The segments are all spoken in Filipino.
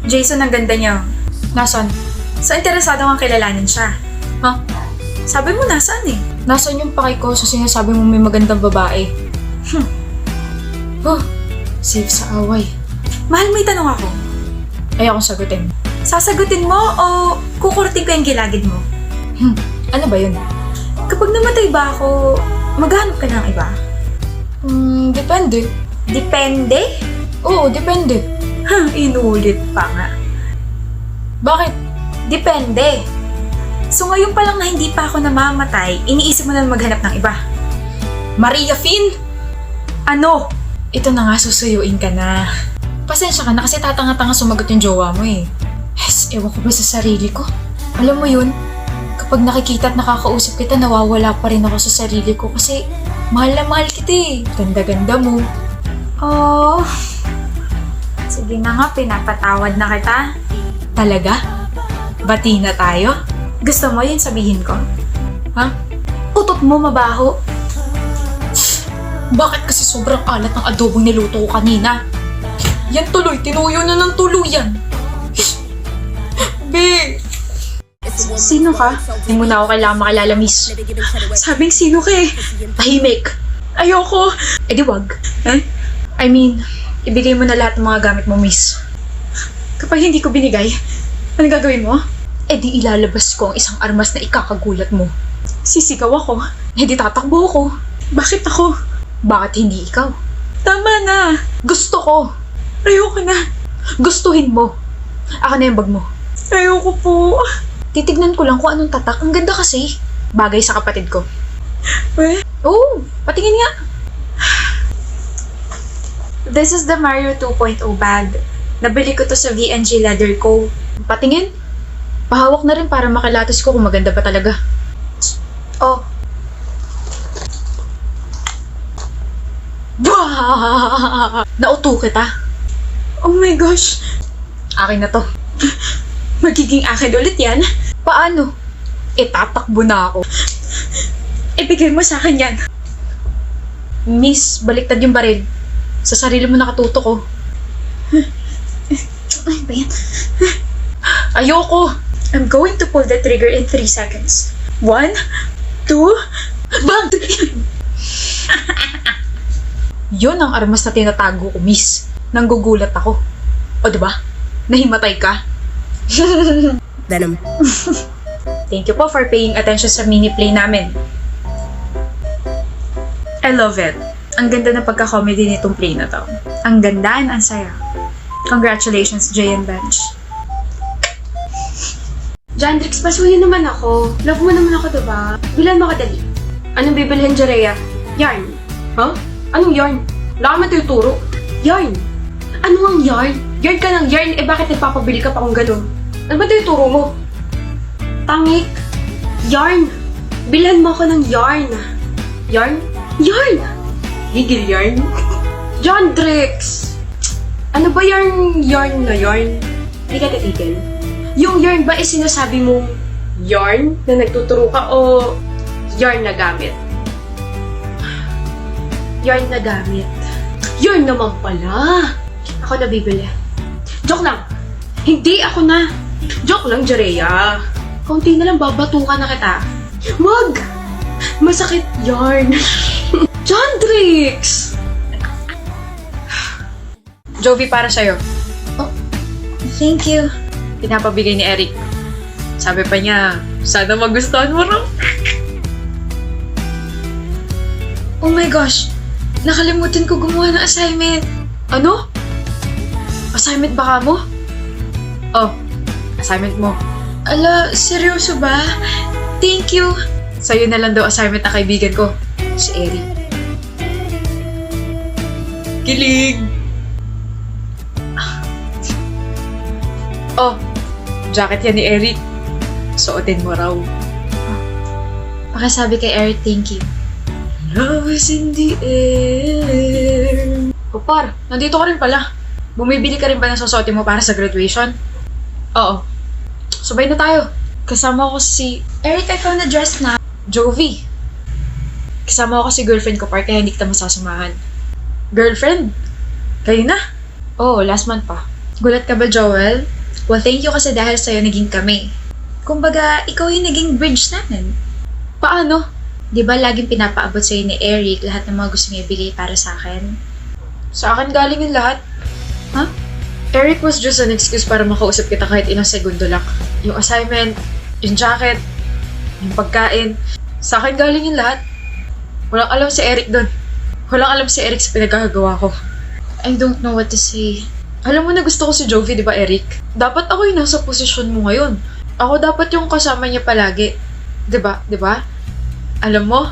Jason, ang ganda niya. Nasaan? So, interesado kang kilalanin siya. Ha? Sabi mo, nasaan eh? Nasaan yung paki ko sa sinasabi mo may magandang babae? Oh, safe sa away. Mahal, may tanong ako. Ayokong sagutin. Sasagutin mo o kukurting ko yung gilagid mo? Ano ba yun? Kapag namatay ba ako, maghanap ka ng iba? Depende. Depende? Oo, depende. Inulit pa nga. Bakit? Depende. So ngayon pa lang na hindi pa ako namamatay, iniisip mo na maghanap ng iba. Maria Finn! Ano? Ito na nga, susuyuin ka na. Pasensya ka na kasi tatanga-tanga sumagot yung jowa mo eh. Yes, ewan ko ba sa sarili ko? Alam mo yun, kapag nakikita at nakakausap kita, nawawala pa rin ako sa sarili ko kasi mahal na mahal kita eh. Ganda-ganda mo. Oh, sige na nga, pinapatawad na kita. Talaga? Bati na tayo? Gusto mo yun sabihin ko? Ha? Utot mo mabaho. Bakit kasi sobrang alat ng adobong niluto ko kanina? Yan tuloy, tinuyo na ng tuluyan. Be! Sino ka? Hindi mo na ako kailangan makilala, miss. Sabing sino ka eh? Tahimik. Ayoko. Eh di wag. Eh? I mean, ibigay mo na lahat ng mga gamit mo, miss. Kapag hindi ko binigay, ano gagawin mo? Eh di ilalabas ko ang isang armas na ikakagulat mo. Sisigaw ako. Eh di tatakbo ko. Bakit ako? Bakit hindi ikaw? Tama na. Gusto ko. Ayoko na. Gustuhin mo. Ako na yung bag mo. Ayoko po. Titignan ko lang kung anong tatak. Ang ganda kasi. Bagay sa kapatid ko. Eh? Oo, patingin nga. This is the Mario 2.0 bag. Nabili ko to sa V&G Leather Co. Patingin. Pahawak na rin para makilatis ko kung maganda ba talaga. Oh, Nauto kita. oh my gosh. Akin na to. Magiging akin ulit yan. Paano? Tatakbo na ako. Ibigay mo sa akin yan. Miss, baliktad yung baril. Sa sarili mo nakatuto ko. Ay ba yan? Ayoko! I'm going to pull the trigger in 3 seconds. 1, 2, Bang! Yun ang armas na tinatago ko, miss. Nanggugulat ako. O diba? Nahimatay ka. Venom. Thank you po for paying attention sa mini play namin. I love it. Ang ganda na pagka-comedy nitong play na to. Ang ganda and ang saya. Congratulations, Jay and Bench. Jandrix, pasuhin naman ako. Love mo naman ako, diba? Bilan mo kadali. Anong bibilhin, Jerea? Yarn. Huh? Anong yarn? Wala ka matuturo. Yarn. Ano ang yarn? Yarn ka ng yarn, bakit nagpapabili ka pa kung gano'n? Ano ba tuturo mo? Tangik. Yarn. Bilhan mo ako ng yarn. Yarn? Yarn! Higil yarn? Jandrix! Ano ba yarn na yarn? Hindi ka titigil. Yung yarn ba is sinasabi mong yarn na nagtuturo ka o yarn na gamit? Yarn na gamit. Yarn naman pala. Ako na bibili. Joke lang. Hindi ako na. Joke lang, Jerea. Kaunti na lang babatukan na kita. Wag! Masakit yarn. Jandrix! Jovi, para sa'yo. Thank you. Pinapabigay ni Eric. Sabi pa niya, sana magustuhan mo raw. Oh my gosh. Nakalimutan ko gumawa ng assignment. Ano? Assignment ba ka mo? Oh, assignment mo. Ala, seryoso ba? Thank you. Sa'yo na lang daw assignment na kaibigan ko, si Eric. Kilig! Oh, jacket yan ni Eric. Suotin mo raw. Pakisabi kay Eric, thank you. Love is in the air. O par, nandito ka rin pala. Bumibili ka rin ba ng susuotin mo para sa graduation? Oo. Sabay na tayo. Kasama ko si Eric, I found a dress na. Jovi. Kasama ko si girlfriend ko, par, kaya hindi kita masasamahan. Girlfriend? Kayo na? Oo, last month pa. Gulat ka ba, Joel? Well, thank you kasi dahil sa'yo naging kami. Kumbaga, ikaw yung naging bridge namin. Paano? Di ba laging pinapaabot sa'yo ni Eric lahat ng mga gusto niya ibigay para sa akin? Sa akin galing yung lahat. Huh? Eric was just an excuse para makausap kita kahit ilang segundo lang. Yung assignment, yung jacket, yung pagkain. Sa akin galing yung lahat. Walang alam si Eric doon. Walang alam si Eric sa pinagkakagawa ko. I don't know what to say. Alam mo na gusto ko si Jovi, di ba Eric? Dapat ako yung nasa posisyon mo ngayon. Ako dapat yung kasama niya palagi. Di ba? Di ba? Alam mo,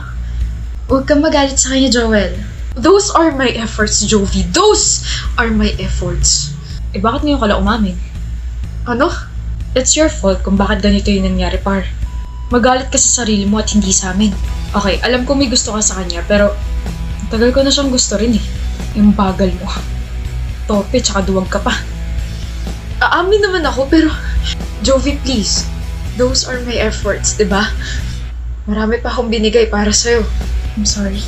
Huwag kang magalit sa kanya, Joel. those are my efforts, Jovi. Those are my efforts. Eh bakit ngayon ka lang umamin? Ano? It's your fault kung bakit ganito yung nangyari, par. Magalit ka sa sarili mo at hindi sa amin. Okay, alam ko may gusto ka sa kanya, pero tagal ko na siyang gusto rin eh. Yung bagal mo. Tope, tsaka duwag ka pa. Aamin naman ako, pero Jovi, please. Those are my efforts, di ba? Marami pa akong binigay para sa'yo. I'm sorry.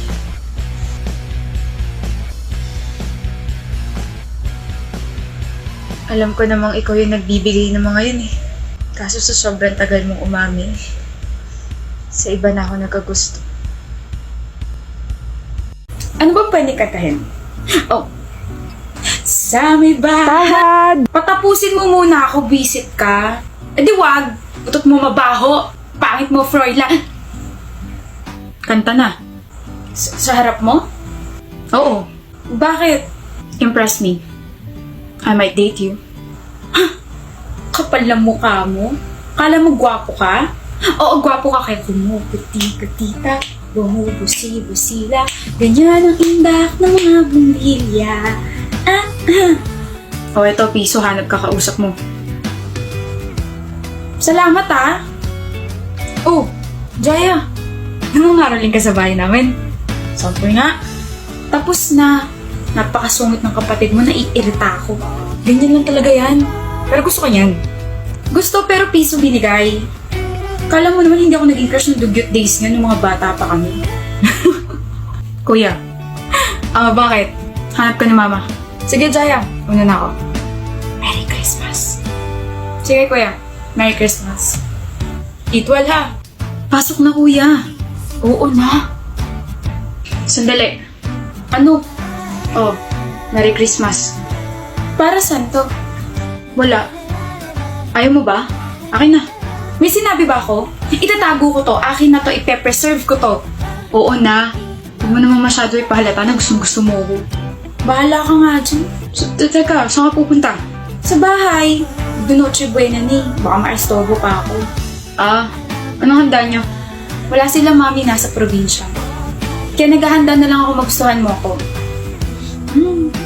Alam ko namang ikaw yung nagbibigay ng mga yun eh. Kaso sa sobrang tagal mong umami, sa iba na ako nagkagusto. Ano ba pwede kantahin? Oh. Sa may bahay. Patapusin mo muna ako, visit ka. Eh di wag. Utot mo mabaho. Pangit mo, Froilan. Kanta na. Sa harap mo? Oo. Bakit? Impress me. I might date you. Kapal ng mukha mo. Kala mo gwapo ka? Oo, gwapo ka kaya kumuputi-putita. Bumubusi-busila. Ganyan ang imbak ng mga bumbilya. O eto, piso, hanap ka kausap mo. Salamat ah. Oh, Jaya. Nangangaroling ka sa bahay namin. Sample nga. Tapos na. Napakasungit ng kapatid mo, naiirita ako. Ganyan lang talaga yan. Pero gusto ko yan. Gusto pero piso binigay. Kala mo naman hindi ako naging crush ng dugyot days nga nung mga bata pa kami. Kuya. Bakit? Hanap ka ni mama. Sige, Jaya. Una na ako. Merry Christmas. Sige, kuya. Merry Christmas. Eat well, ha? Pasok na, kuya. Oo na. Sandali. Ano? Oh, Merry Christmas. Para saan to? Wala. Ayaw mo ba? Akin na. May sinabi ba ako? Itatago ko to. Akin na to. Ipe-preserve ko to. Oo na. Huwag mo naman masyado ipahalata na gusto mo ko. Bahala ka nga dyan. Teka, saan ka pupunta? Sa bahay. Noche buena ni. Baka ma-estorbo pa ako. Anong handa niyo? Wala sila mami, nasa probinsya. Kaya naghahanda na lang ako magustuhan mo ako.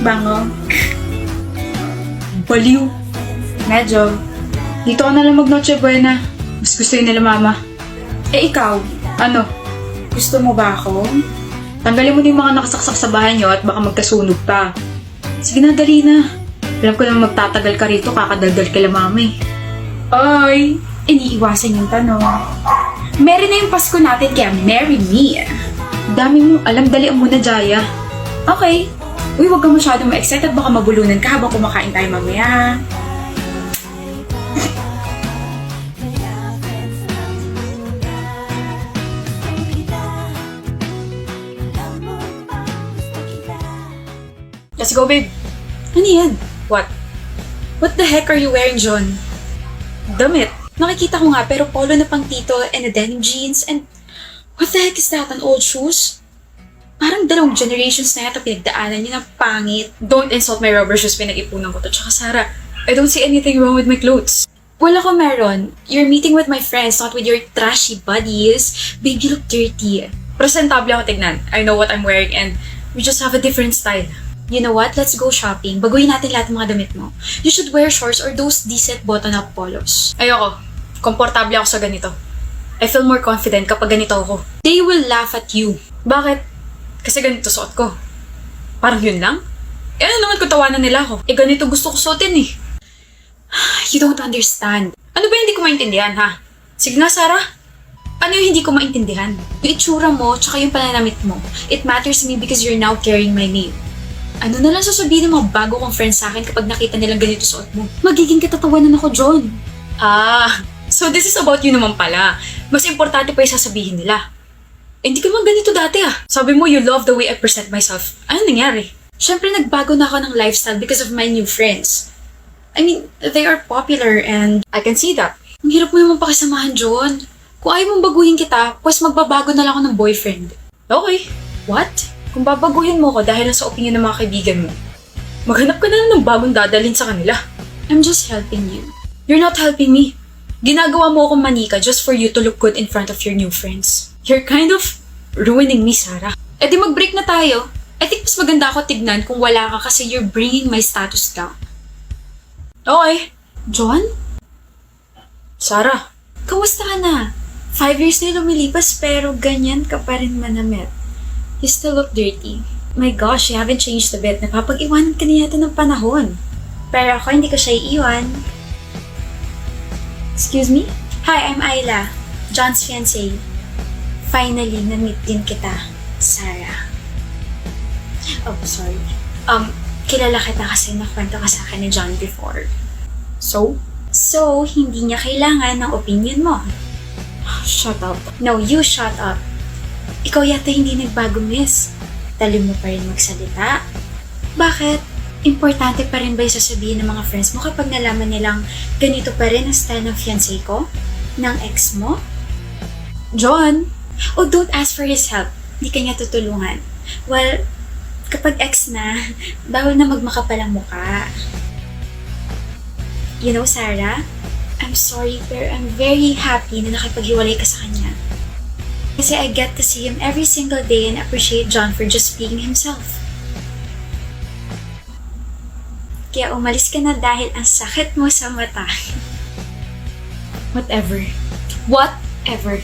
Bango. Baliw. Medyo. Dito ka na lang mag-noche buena. Mas gusto yun nila mama. Eh ikaw, ano? Gusto mo ba ako? Tanggalin mo na yung mga nakasaksak sa bahay niyo at baka magkasunog pa. Sige na, dali na. Alam ko naman magtatagal ka rito, kakadaldal kila mami. Ay, iniiwasan yung tanong. Merry na yung Pasko natin, kaya marry me. Dami mo alam, dalian mo na, Jaya. Okay. Uy, huwag ka masyadong ma-excited, baka mabulunan ka habang kumakain tayo mamaya. Let's go, babe. Ano yan? What? What the heck are you wearing, John? Damit. Nakikita ko nga, pero polo na pang tito and a denim jeans and... What the heck is that? An old shoes? Parang dalawang generations na yata pinagdaanan niyo ng pangit. Don't insult my rubber shoes, pinag-ipunan ko to. Tsaka Sarah, I don't see anything wrong with my clothes. Wala ko meron. You're meeting with my friends, not with your trashy buddies. Babe, you look dirty. Presentable ako tignan. I know what I'm wearing and we just have a different style. You know what? Let's go shopping. Baguhin natin lahat ng mga damit mo. You should wear shorts or those decent button-up polos. Ayoko. Komportable ako sa ganito. I feel more confident kapag ganito ako. They will laugh at you. Bakit? Kasi ganito suot ko. Parang yun lang? Eh ano naman kung tawanan nila ako? Eh ganito gusto ko suotin eh. You don't understand. Ano ba hindi ko maintindihan ha? Sige na, Sarah. Ano yung hindi ko maintindihan? Yung itsura mo, tsaka yung pananamit mo. It matters to me because you're now carrying my name. Ano na lang sasabihin ng mga bago kong friends sa akin kapag nakita nilang ganito suot mo? Magiging katatawanan ako, John. Ah, so this is about you naman pala. Mas importante pa yung sasabihin nila. Eh, hindi ka man ganito dati ah. Sabi mo you love the way I present myself. Ano nangyari? Siyempre nagbago na ako ng lifestyle because of my new friends. I mean, they are popular and I can see that. Ang hirap mo naman pakisamahan, John. Kung ayaw mong baguhin kita, pues magbabago na lang ako ng boyfriend. Okay. What? Kung babaguhin mo ko dahil lang sa opinion ng mga kaibigan mo, maghanap ka na lang ng bagong dadalhin sa kanila. I'm just helping you. You're not helping me. Ginagawa mo akong manika just for you to look good in front of your new friends. You're kind of ruining me, Sarah. Eh di mag-break na tayo. I think mas maganda ako tignan kung wala ka kasi you're bringing my status down. Okay. John? Sarah. Kamusta ka na? 5 years na lumilipas pero ganyan ka pa rin manamit. You still look dirty. My gosh, you haven't changed a bit. Napapag-iwanan ka na yata ng panahon. Pero ako hindi ko siya iiwan. Excuse me? Hi, I'm Ayla. John's fiancé. Finally, na-meet din kita, Sarah. Oh, sorry. Kilala kita kasi nakwento ka sa akin ni John before. So? So, hindi niya kailangan ng opinion mo. Shut up. No, you shut up. Ikaw yata hindi nagbago, miss. Talim mo pa rin magsalita. Bakit? Importante pa rin ba yung sasabihin ng mga friends mo kapag nalaman nilang ganito pa rin ang style ng fiancé ko? Ng ex mo? John! Oh, don't ask for his help. Hindi ka niya tutulungan. Well, kapag ex na, bawal na magmakapalang mukha. You know, Sarah, I'm sorry pero I'm very happy na nakipaghiwalay ka sa kanya. Kasi I get to see him every single day and appreciate John for just being himself. Kaya umalis ka na dahil ang sakit mo sa mata. Whatever. Whatever.